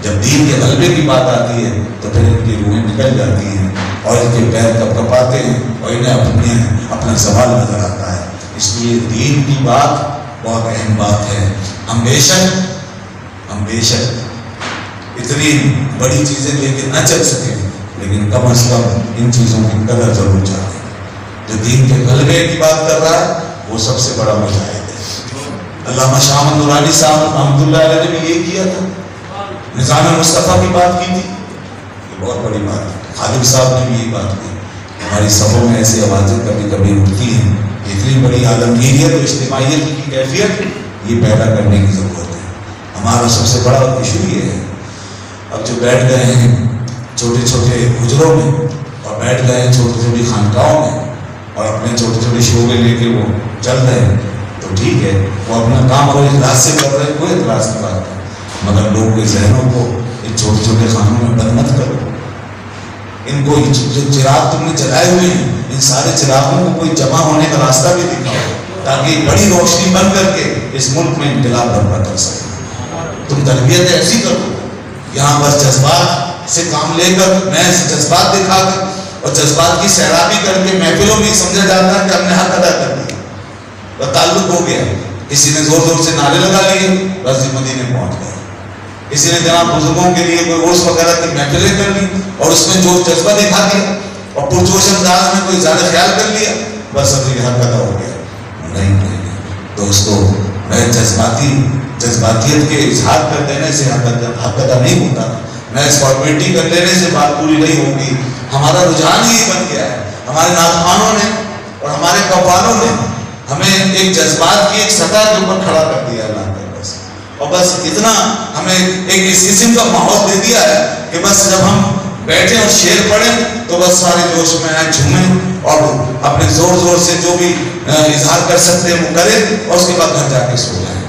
جب دین کے غلبے کی بات آتی ہے تو پھر ان کی روحیں نکل جاتی ہیں اور ان کے پیر کپ کپاتے ہیں اور انہیں اپنا سوال نظر آتا ہے۔ اس لیے دین کی بات بہت اہم بات ہے۔ ہم بے شک اتنی بڑی چیزیں لے کے نہ چل سکیں، لیکن کم از کم ان چیزوں کی قدر ضرور جانیں۔ جو دین کے غلبے کی بات کر رہا ہے وہ سب سے بڑا مجاہد ہے۔ علامہ شاہ محمد نورانی صاحب رحمۃ اللہ علیہ نے بھی یہ کیا تھا، نظام مصطفیٰ کی بات کی تھی، یہ بہت بڑی بات ہے۔ خالد صاحب نے بھی یہ بات کی۔ ہماری صفوں میں ایسی آوازیں کبھی کبھی اٹھتی ہیں، اتنی بڑی عالمگیریت اور اجتماعیت کی کیفیت یہ پیدا کرنے کی ضرورت ہے۔ ہمارا سب سے بڑا ایشو یہ ہے، اب جو بیٹھ گئے ہیں چھوٹے چھوٹے حجروں میں اور بیٹھ گئے ہیں چھوٹی چھوٹی خانقاہوں میں اور اپنے چھوٹے چھوٹے شعبے لے کے وہ چل رہے ہیں، تو ٹھیک ہے، وہ اپنا کام اور اخلاص سے کر رہے ہیں، کوئی اعتراض کی بات نہیں، مگر لوگوں کے ذہنوں کو ان چھوٹے چھوٹے خانوں میں بند مت کرو۔ ان کو جو چراغ تم نے جلائے ہوئے ہیں، ان سارے چراغوں کو کوئی جمع ہونے کا راستہ بھی دکھاؤ، تاکہ بڑی روشنی بن کر کے اس ملک میں انقلاب برپا کر سکے۔ تم تربیت ایسی کرو، یہاں بس جذبات سے کام لے کر، محض جذبات دکھا کر اور جذبات کی سیرابی کر کے محفلوں میں سمجھا جاتا ہے کہ ہم نے حق ادا کر دیا، وہ تعلق ہو گیا، کسی نے زور زور سے نعرے لگا لیے، بس مدینے پہنچ گئے، کسی نے جناب بزرگوں کے لیے کوئی عرس وغیرہ کی محفلیں کر لی اور اس میں جو جذبہ دکھا دیا اور پرجوش انداز میں کوئی زیادہ خیال کر لیا، بس اب یہ حق ادا ہو گیا۔ نہیں، تو اس کو میں جذباتیت کے اظہار کر دینے سے حق ادا نہیں ہوتا، میں اس فارمیلٹی کر لینے سے بات پوری نہیں ہوگی۔ ہمارا رجحان ہی بن گیا ہے، ہمارے نعتخوانوں نے اور ہمارے قوالوں نے ہمیں ایک جذبات کی ایک سطح کے اوپر کھڑا کر دیا اللہ کا بس، اور بس اتنا ہمیں ایک اس قسم کا ماحول دے دیا ہے کہ بس جب ہم بیٹھیں اور شعر پڑھیں تو بس سارے جوش میں آئیں، جھومیں اور اپنے زور زور سے جو بھی اظہار کر سکتے ہیں وہ کریں اور اس کے بعد گھر جا کے سو جائیں۔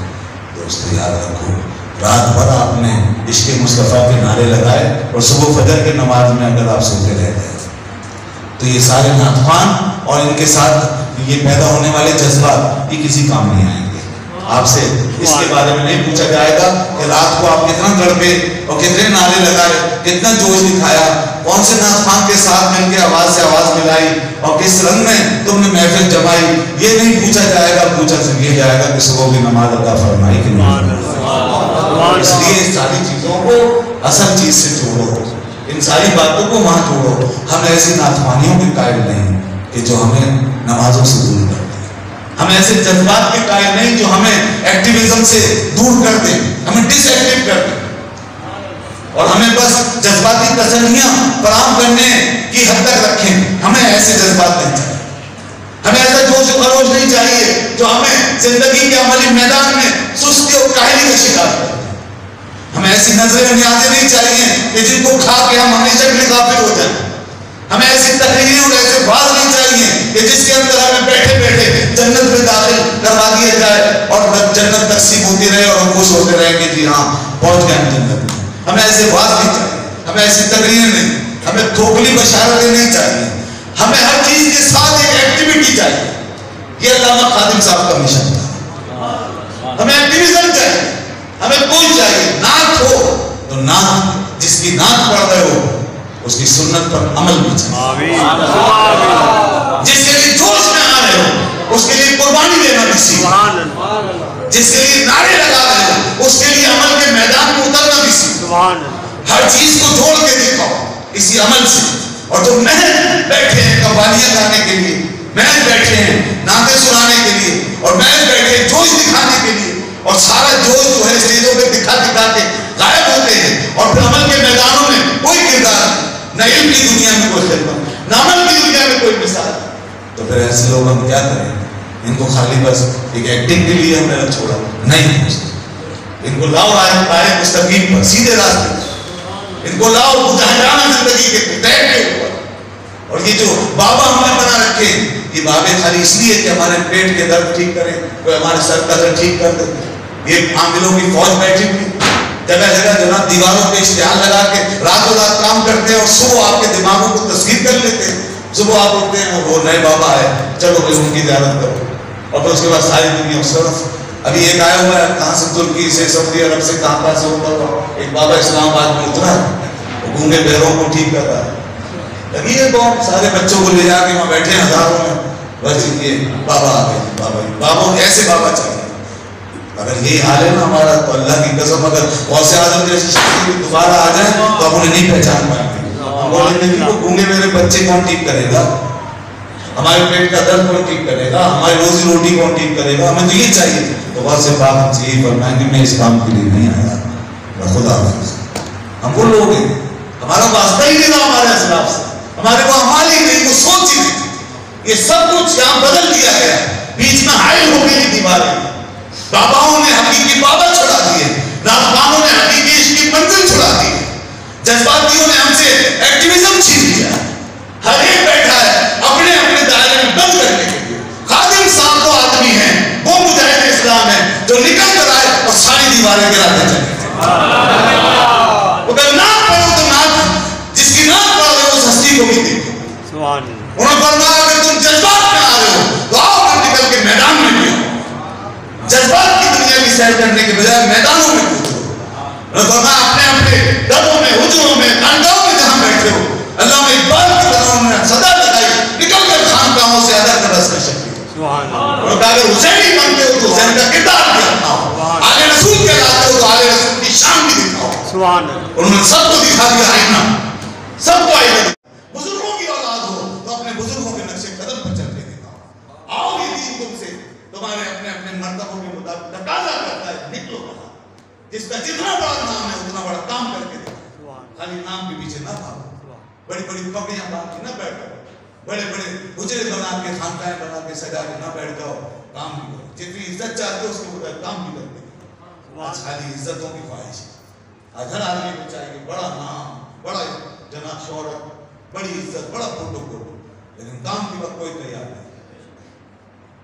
دوستو یاد رکھو، رات بھر آپ نے عشق مصطفیٰ کے نعرے لگائے اور صبح فجر کے نماز میں اگر آپ سوتے رہ گئے تو یہ سارے نعتخوان اور ان کے ساتھ یہ پیدا ہونے والے جذبات یہ کسی کام نہیں آئیں گے۔ آپ سے اس کے بارے میں نہیں پوچھا جائے گا کہ رات کو آپ کتنا تڑپے اور کتنے نعرے لگائے، کتنا جوش دکھایا، کون سے نعتخوان کے ساتھ مل کے آواز سے آواز ملائی اور کس رنگ میں تم نے محفل جمائی، یہ نہیں پوچھا جائے گا۔ پوچھا یہ جائے گا کہ صبح کی نماز ادا فرمائی کہ نہیں۔ اس لیے ان ساری چیزوں کو اصل چیز سے جوڑو، ان ساری باتوں کو وہاں جوڑو۔ ہم ایسی نعتخوانیوں کے قائل نہیں کہ جو ہمیں نمازوں سے دور کر دیں، ہم ایسے جذبات کے قائل نہیں جو ہمیں ایکٹیویزم سے دور کر دیں، ہمیں ڈس ایکٹیو کر دیں اور ہمیں بس جذباتی تسلیاں فراہم کرنے کی حد تک رکھیں۔ ہمیں ایسے جذبات نہیں چاہیے، ہمیں ایسا جوش و خروش نہیں چاہیے جو ہمیں زندگی کے عملی میدان میں سستی اور کاہلی کا شکار کرے۔ ہمیں ایسی نظریں و نیازیں نہیں چاہیے کہ جن کو کھا کے ہم ہمیشہ کے لیے غافل ہو جائیں۔ ہمیں ایسی تحریریں اور ایسے باز نہیں چاہیے کہ جس کے اندر ہمیں بیٹھے بیٹھے جنت میں داخل کروا دیا جائے اور جنت تقسیم ہوتی رہے اور ہم خوش ہوتے رہے کہ جی ہاں پہنچ گئے ہم جنت میں۔ ہمیں ایسے باز نہیں چاہیے، ہمیں ایسی تقریریں نہیں، ہمیں کھوکھلی بشارتیں نہیں چاہیے، ہمیں ہر چیز کے ساتھ ایک ایکٹیویٹی چاہیے۔ یہ علامہ خادم صاحب کا مشن تھا۔ ہمیں ایکٹیویزم چاہیے، ہمیں کوئی چاہیے، نعت ہو تو نعت، جس کی نعت پڑھ رہے ہو اس کی سنت پر عمل بھی چاہیے، جس کے لیے جوش میں آ رہے ہو اس کے لیے قربانی دینا بھی سیکھو، جس کے لیے نعرے لگا رہے ہو اس کے لیے عمل کے میدان میں اترنا بھی سیکھو۔ ہر چیز کو جوڑ کے دکھاؤ اسی عمل سے۔ اور جو محض بیٹھے ہیں قوالیاں گانے کے لیے، محض بیٹھے ہیں نعتیں سنانے کے لیے اور محض بیٹھے ہیں جوش دکھانے کے لیے، اور سارا جوش جو ہے اسٹیجوں پہ دکھا دکھا کے غائب ہوتے ہیں اور پھر عمل کے میدانوں میں کوئی کردار نہیں، نہ علم کی دنیا میں کوئی خدمت، نہ عمل کی دنیا میں کوئی مثال، تو پھر ایسے لوگ ہم کیا کریں؟ ان کو خالی بس ایک ایکٹنگ کے لیے ہم نے چھوڑا نہیں، ان کو لاؤ آئے مستقیم پر، سیدھے راستے، ان کو لاؤ مجاہدانہ زندگی کے ٹریک کے اوپر۔ اور یہ جو بابا ہم نے بنا رکھے یہ بابے خالی اس لیے کہ ہمارے پیٹ کے درد ٹھیک کریں، کوئی ہمارے سر کا درد ٹھیک کر دے۔ یہ عاملوں کی فوج بیٹھی ہوئی جگہ جگہ جناب دیواروں پہ اشتہار لگا کے راتوں رات کام کرتے ہیں اور صبح آپ کے دماغوں کو تسخیر کر لیتے ہیں۔ صبح آپ اٹھتے ہیں وہ نئے بابا ہے، چلو بھائی ان کی زیارت کرو، اور پھر اس کے بعد ساری دنیا اس طرف۔ ابھی ایک آیا ہوا ہے کہاں سے، ترکی سے، سعودی عرب سے، کہاں سے ہوتا ایک بابا اسلام آباد میں اترا ہے، وہ گونگے بہروں کو ٹھیک کر رہا ہے۔ لگی ہے بہت سارے بچوں کو لے جا کے وہاں بیٹھے ہزاروں میں، بس یہ بابا آ گئے، بابا ایسے بابا چاہیے اگر یہ حال ہے نا ہمارا تو اللہ کی قسم اگر غوث اعظم جیسی شخصیت دوبارہ آ جائے تو ہم انہیں نہیں پہچان پائیں گے. ہماری زندگی کو گونگے میرے بچے کون ٹھیک کرے گا؟ ہمارے پیٹ کا درد کون ٹھیک کرے گا؟ ہماری روزی روٹی کون ٹھیک کرے گا؟ ہمیں تو یہ چاہیے. تو غوث پاک ہم سے یہی فرمائیں کہ میں اس کام کے لیے نہیں آیا. خدا حافظ. ہم وہ لوگ ہیں ہمارا واسطہ ہی نہیں تھا ہمارے اسلاف سے, ہمارے کو عمال ہی نہیں, وہ سوچ ہی نہیں. یہ سب کچھ یہاں بدل دیا گیا, بیچ میں حائل ہو گئی دیواریں. باباؤں نے حقیقی بابا چھڑا دیے, رازبانوں نے حقیقی عشق کی منزل چھڑا دی, جذباتیوں نے ہم سے ایکٹیویزم چھین لیا. ہر ایک بیٹھا ہے اپنے اپنے دائرے میں بند کرنے کے لیے. خادم صاحب وہ آدمی ہیں, وہ مجاہد اسلام ہے جو نکل کر آئے اور ساری دیواریں گراتے چلے. اگر ناک پڑھو تو ناک, جس کی ناک پڑھ رہے ہو اس ہستی کو بھی دیکھو. انہوں نے فرمایا اگر تم جذبات میں آ رہے ہو تو آؤ کر نکل کے میدان میں بھی آؤ. جذبات کی دنیا کی سیر کرنے کے بجائے میدانوں میں کودو. انہوں نے فرمایا اپنے اپنے گھروں میں, حجروں میں, خانقاہوں میں جہاں بیٹھے ہو, اللہ میں اقبال کی طرح انہوں نے صدا لگائی, نکل کر خانقاہوں سے ادا کر رس کا شکریہ. انہوں نے کہا اگر حسینی بنتے ہو تو حسین کا کردار بھی اپناؤ, آل رسول کے لاتے ہو تو آل رسول کی شان بھی دکھاؤ. انہوں نے سب کو دکھا دیا آئینہ, سب کو آئینہ. بزرگوں کی اولاد ہو تو اپنے بزرگوں کے نقش قدم پر چل کے دکھاؤ. آؤ یہ دین تم سے تمہارے اپنے اپنے مرتبوں کے مطابق تقاضا کرتا ہے, نکلو باہر. جس کا جتنا بڑا نام ہے اتنا بڑا کام کر کے دکھاؤ. خالی نام کے پیچھے نہ بھاگو, بڑی بڑی پگڑیاں باندھ کے نہ بیٹھ جاؤ, بڑے بڑے حجرے بنا کے, خانقاہیں بنا کے سجا کے نہ بیٹھ جاؤ. کام بھی کرو, جتنی عزت چاہتے ہو اس کے مطابق کام بھی کرتے. آج خالی عزتوں کی خواہش ہے. آج ہر آدمی کو چاہیے بڑا نام, بڑا جناب شہرت, بڑی عزت, بڑا پروٹوکول, لیکن کام کے وقت کوئی تیار نہیں.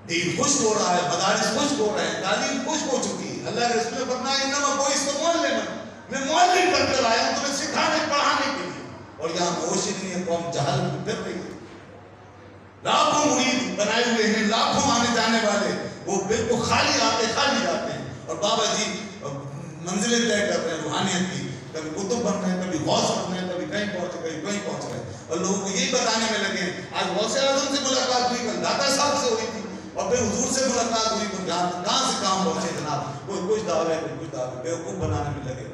دین خشک ہو رہا ہے, مدارس خشک ہو رہے ہیں, تعلیم خشک ہو چکی ہے. اللہ کے رسول نے فرمایا انما بعثت معلما, میں معلم بن کر آیا ہوں تمہیں سکھانے پڑھانے کے لیے. اور یہاں ہوش ہی نہیں ہے, قوم جہل میں پھر رہی ہے. لاکھوں مرید بنائے ہوئے ہیں, لاکھوں آنے جانے والے, وہ بالکل خالی آتے خالی جاتے ہیں. اور بابا جی منزلیں طے کر رہے ہیں روحانیت کی, کبھی کتب بن رہے ہیں, کبھی غوث بن رہے ہیں, کبھی کہیں پہنچ رہے ہیں, کبھی کہیں پہنچ رہے ہیں. اور لوگوں کو یہی بتانے میں لگے ہیں. آج غوث اعظم سے ملاقات ہوئی, کل داتا صاحب سے ہوئی تھی, اور پھر حضور سے ملاقات ہوئی, تو کہاں سے کام پہنچے جناب. کوئی کچھ دعوے, کوئی کچھ دعوے, بیوقوف بنانے میں لگے.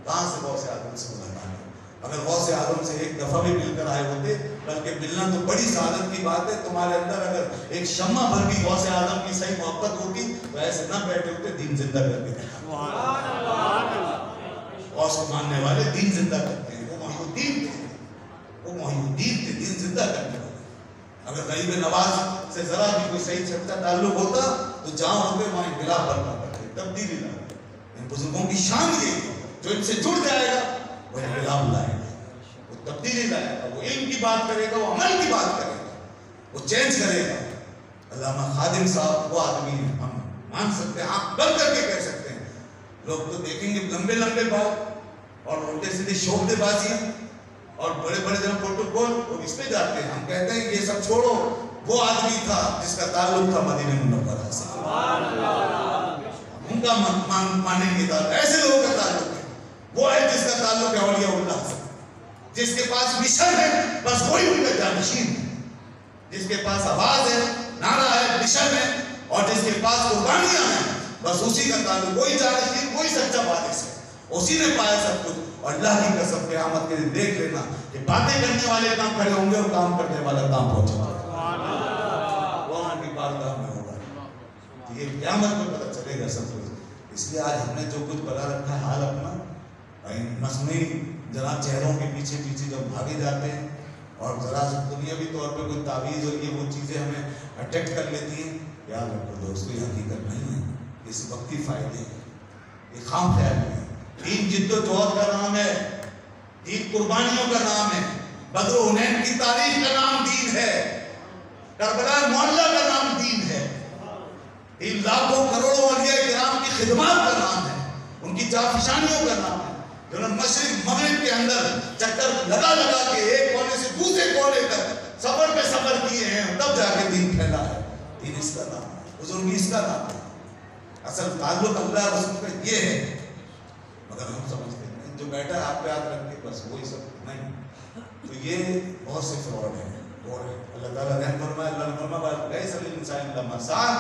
کہاں سے غوث اعظم سے ملاقات ہوئی؟ اگر غوث اعظم سے ایک دفعہ بھی مل کر آئے ہوتے, بلکہ ملنا تو بڑی سعادت کی بات ہے. تمہارے اندر اگر ایک شمع بھر بھی غوث اعظم کی صحیح محبت ہوتی تو ایسے نہ بیٹھے ہوتے, دین زندہ کر کے دکھاتے. غوث کو ماننے والے دین زندہ کرتے ہیں, وہ محی الدین تھے, وہ محی الدین تھے, دین زندہ کرنے والے. اگر غریب نواز سے ذرا بھی کوئی صحیح چھٹا تعلق ہوتا تو جہاں ہوتے وہاں انقلاب برپا کرتے, تبدیلی لاتے. ان بزرگوں کی شان یہ ہے, جو ان سے جڑ جائے گا وہ انقلاب لائے گا, وہ تبدیلی لائے گا, وہ علم کی بات کرے گا, وہ عمل کی بات کرے گا, وہ چینج کرے گا. علامہ خادم صاحب وہ آدمی ہیں, ہم مان سکتے ہیں, آپ بند کر کے کہہ سکتے ہیں. لوگ تو دیکھیں گے لمبے لمبے بات اور الٹے سیدھے شعبے بازیاں اور بڑے بڑے جناب پروٹوکول, وہ اس پہ جاتے ہیں. ہم کہتے ہیں یہ سب چھوڑو, وہ آدمی تھا جس کا تعلق تھا مدینہ منورہ سے, ان کا مانیں گے تھا. ایسے لوگوں کا تعلق ہے, وہ ہے جس کا تعلق ہے اولیاء اللہ سے, جس کے پاس مشن ہے بس وہی ان کا جانشین ہے, جس کے پاس آواز ہے, نعرہ ہے, مشن ہے, اور جس کے پاس قربانیاں ہیں بس اسی کا تعلق, وہی جانشین, وہی سچا وارث ہے, اسی نے پایا سب کچھ. اور اللہ کی قسم قیامت کے دن دیکھ لینا کہ باتیں کرنے والے کام کھڑے ہوں گے اور کام کرنے والا کام پہنچے گا, وہاں کی بارگاہ میں ہوگا. یہ قیامت میں پتہ چلے گا سب کچھ. اس لیے آج ہم نے جو کچھ بنا رکھا ہے حال اپنا, مصنوعی جناب چہروں کے پیچھے پیچھے جب بھاگے جاتے ہیں اور ذرا دنیاوی طور پہ کوئی تعویذ اور یہ وہ چیزیں ہمیں اٹیکٹ کر لیتی ہیں, یاد رکھو دوستو یہ حقیقت نہیں ہے, اس وقتی فائدے ہیں, یہ خام خیال نہیں. دین جد و جہد کا نام ہے, دین قربانیوں کا نام ہے, بدر و حنین کی تاریخ کا نام دین ہے, کربلا معلّہ کا نام دین ہے, دین لاکھوں کروڑوں اولیاء کرام کی خدمات کا نام ہے, ان کی جافشانیوں کا نام ہے, جنہوں نے مشرق مغرب کے اندر چکر لگا لگا کے ایک کونے سے دوسرے کونے تک سفر پہ سفر کیے ہیں, تب جا کے دین پھیلا ہے. دین اس کا نام ہے, بزرگی اس کا نام ہے. اصل تعلق اللہ رسول کا یہ ہے, مگر ہم سمجھتے ہیں جو بیٹھا ہے آپ پہ ہاتھ رکھ کے بس وہی سب نہیں. تو یہ بہت سے فراڈ ہیں, اور اللہ تعالیٰ رحم فرمائے. اللہ نے فرمایا لیس للانسان الا ما سعی,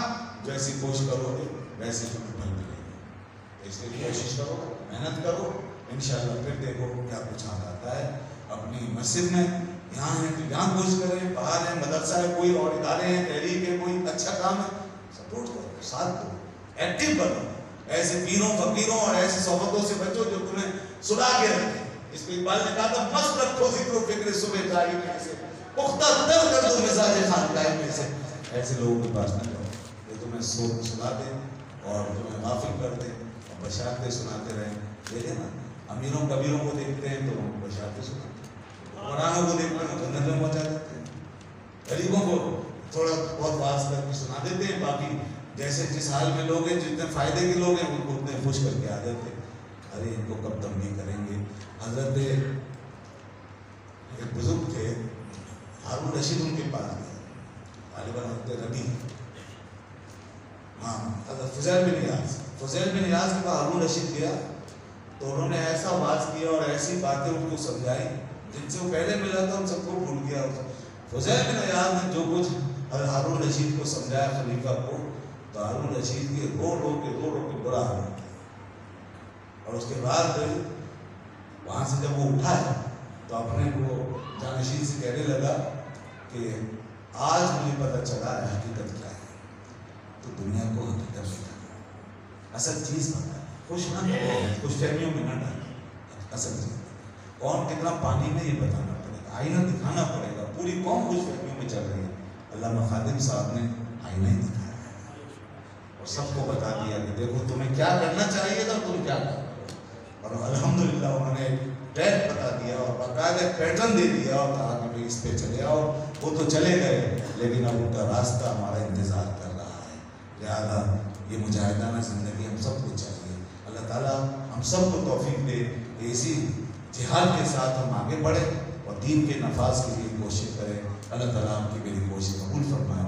جو ایسی کوشش کرو گے ویسے تمہیں پھل ملے گا۔ اس لیے کوشش کرو، محنت کرو، انشاءاللہ پھر دیکھو کیا کچھ ہاتھ آتا ہے۔ اپنی مسجد میں یہاں ہے تو یہاں کوشش کریں، باہر ہے، مدرسہ ہے، کوئی اور ادارے ہیں، تحریک ہے، کوئی اچھا کام ہے، سپورٹ کرو، ساتھ دو، ایکٹیو بنو۔ ایسے پیروں فقیروں اور ایسی صحبتوں سے بچو جو تمہیں سلا کے رکھے۔ اس کو اقبال نے کہا تھا مست رکھو ذکر و فکر صبح جائی میں سے، پختہ تر کر دو مزاج خانقاہ میں سے۔ ایسے لوگوں کے پاس نہ جاؤ جو تمہیں سلا دیں اور تمہیں غافل کر دیں اور بشارتیں سناتے رہیں۔ دیکھیں نا، امیروں کبیروں کو دیکھتے ہیں تو بشارتیں سناتے ہیں، قرآنوں کو دیکھتے ہیں تو جنت میں پہنچا دیتے ہیں، غریبوں کو تھوڑا بہت واز کر کے سنا دیتے ہیں، باقی جیسے جس حال میں لوگ ہیں، جتنے فائدے کے لوگ ہیں، ان کو اتنے خوش کر کے آ جاتے ہیں۔ ارے ان کو کب تنبیہ کریں گے۔ حضرت ایک بزرگ تھے ہارون رشید، ان کے پاس گئے، غالباً حضرت ربی، ہاں حضرت فضیل بن نیاز کے پاس ہارون رشید گیا تو انہوں نے ایسا واز کیا اور ایسی باتیں ان کو سمجھائی جن سے وہ پہلے ملا تھا ان سب کو بھول گیا۔ فضیل بن نیاز نے جو کچھ حضرت ہارون رشید کو سمجھایا خلیفہ کو، تو ہارون رشید کے رو رو کے برا حال ہو گیا۔ اور اس کے بعد وہاں سے جب وہ اٹھا ہے تو اپنے کو جانشین سے کہنے لگا کہ آج مجھے پتہ چلا ہے حقیقت کیا ہے، تو دنیا کو حقیقت بتانا، اصل چیز بتانا، خوش نہ کرو، خوش فہمیوں میں نہ ڈالو، اصل چیز کون کتنا پانی میں یہ بتانا پڑے گا، آئینہ دکھانا پڑے گا۔ پوری قوم خوش فہمیوں میں چل رہی ہے، علامہ خادم صاحب نے آئینہ ہی دکھایا ہے اور سب کو بتا دیا کہ دیکھو تمہیں کیا کرنا چاہیے تھا، تم کیا کرو، اور الحمدللہ انہوں نے ٹریک بتا دیا اور باقاعدہ پیٹرن دے دیا اور کہا کہ بھائی اس پہ چلے آؤ۔ وہ تو چلے گئے لیکن اب ان کا راستہ ہمارا انتظار کر رہا ہے، لہٰذا یہ مجاہدانہ زندگی ہم سب کو چاہیے۔ اللہ تعالیٰ ہم سب کو توفیق دے کہ اسی جہاد کے ساتھ ہم آگے بڑھیں اور دین کے نفاذ کے لیے کوشش کریں۔ اللہ تعالیٰ آپ کی میری کوشش قبول فرمائے۔